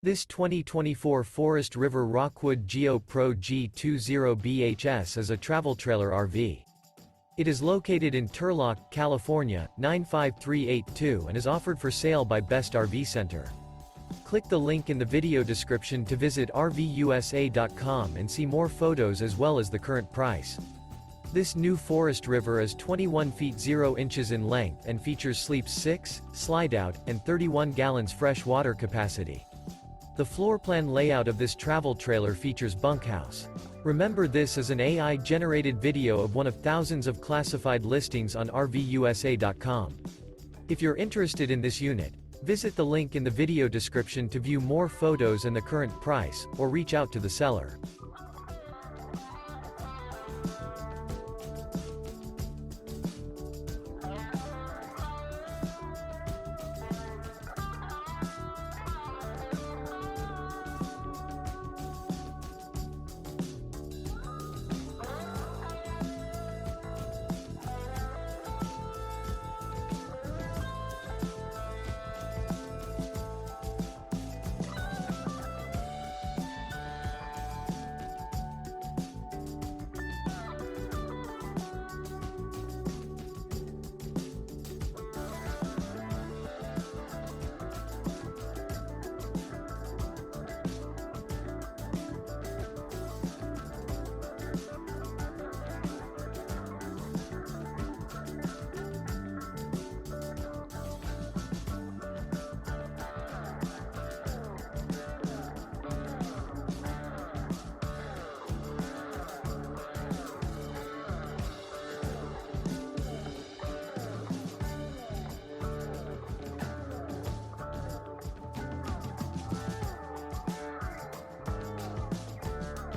This 2024 Forest River Rockwood Geo Pro G20BHS is a travel trailer RV. It is located in Turlock, California, 95382 and is offered for sale by Best RV Center. Click the link in the video description to visit RVUSA.com and see more photos as well as the current price. This new Forest River is 21 feet 0 inches in length and features sleeps 6, Slideout, and 31 gallons fresh water capacity. The floor plan layout of this travel trailer features Bunkhouse. Remember, this is an AI-generated video of one of thousands of classified listings on RVUSA.com. If you're interested in this unit, visit the link in the video description to view more photos and the current price, or reach out to the seller.